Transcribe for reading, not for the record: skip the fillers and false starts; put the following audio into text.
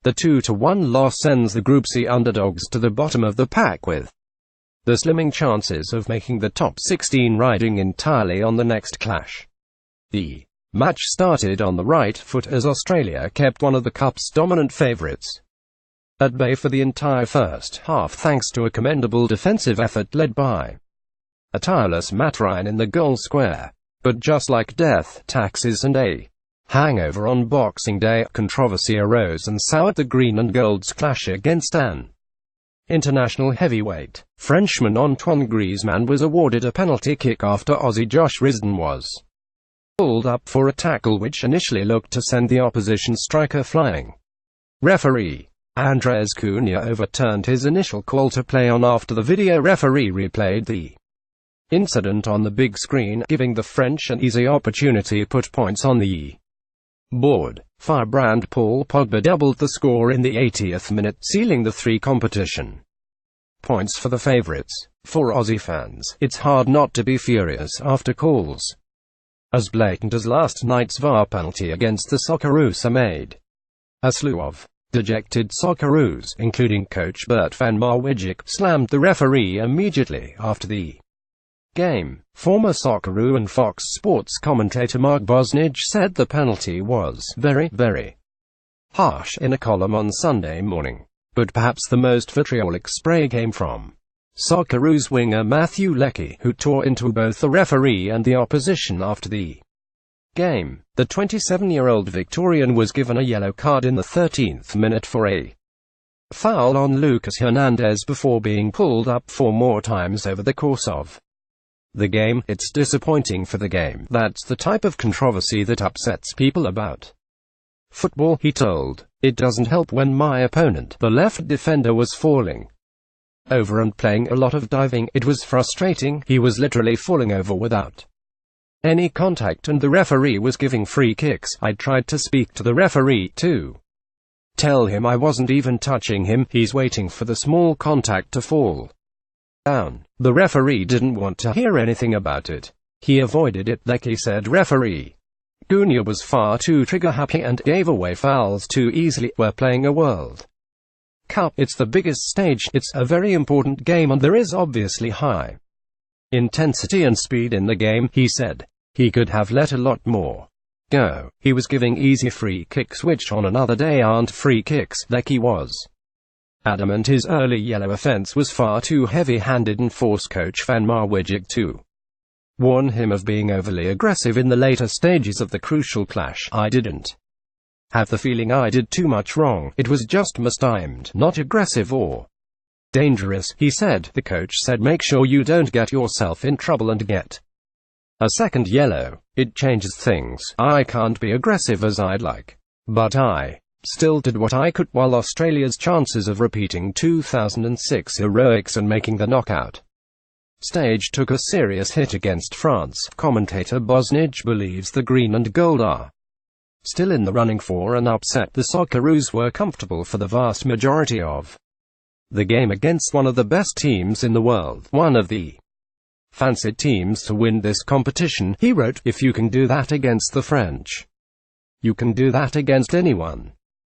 The 2-1 loss sends the Group C underdogs to the bottom of the pack, with the slimming chances of making the top 16 riding entirely on the next clash. The match started on the right foot as Australia kept one of the Cup's dominant favourites at bay for the entire first half thanks to a commendable defensive effort led by a tireless Matt Ryan in the goal square. But just like death, taxes and a hangover on Boxing Day, controversy arose and soured the green and gold's clash against an international heavyweight. Frenchman Antoine Griezmann was awarded a penalty kick after Aussie Josh Risdon was pulled up for a tackle which initially looked to send the opposition striker flying. Referee Andres Cunha overturned his initial call to play on after the video referee replayed the incident on the big screen, giving the French an easy opportunity to put points on the board. Firebrand Paul Pogba doubled the score in the 80th minute, sealing the 3 competition points for the favourites. For Aussie fans, it's hard not to be furious after calls as blatant as last night's VAR penalty against the Socceroos made a slew of dejected Socceroos, including coach Bert van Marwijk, slammed the referee immediately after the game. Former Socceroo and Fox Sports commentator Mark Bosnich said the penalty was very, very harsh in a column on Sunday morning. But perhaps the most vitriolic spray came from Socceroos winger Matthew Leckie, who tore into both the referee and the opposition after the game. The 27-year-old Victorian was given a yellow card in the 13th minute for a foul on Lucas Hernandez before being pulled up 4 more times over the course of the game. It's disappointing for the game. That's the type of controversy that upsets people about football, he told. It doesn't help when my opponent, the left defender, was falling over and playing a lot of diving. It was frustrating. He was literally falling over without any contact and the referee was giving free kicks. I tried to speak to the referee to tell him I wasn't even touching him. He's waiting for the small contact to fall down. The referee didn't want to hear anything about it. He avoided it, Leckie said. Referee Cunha was far too trigger-happy and gave away fouls too easily. We're playing a World Cup. It's the biggest stage. It's a very important game and there is obviously high intensity and speed in the game, he said. He could have let a lot more go. He was giving easy free kicks which on another day aren't free kicks. Leckie was adamant his early yellow offense was far too heavy-handed and forced coach Van Marwijk to warn him of being overly aggressive in the later stages of the crucial clash. I didn't have the feeling I did too much wrong. It was just mistimed, not aggressive or dangerous, he said. The coach said make sure you don't get yourself in trouble and get a second yellow. It changes things. I can't be aggressive as I'd like. But I still did what I could. While Australia's chances of repeating 2006 heroics and making the knockout stage took a serious hit against France, commentator Bosnich believes the green and gold are still in the running for an upset. The Socceroos were comfortable for the vast majority of the game against one of the best teams in the world, one of the fancied teams to win this competition, he wrote. If you can do that against the French, you can do that against anyone.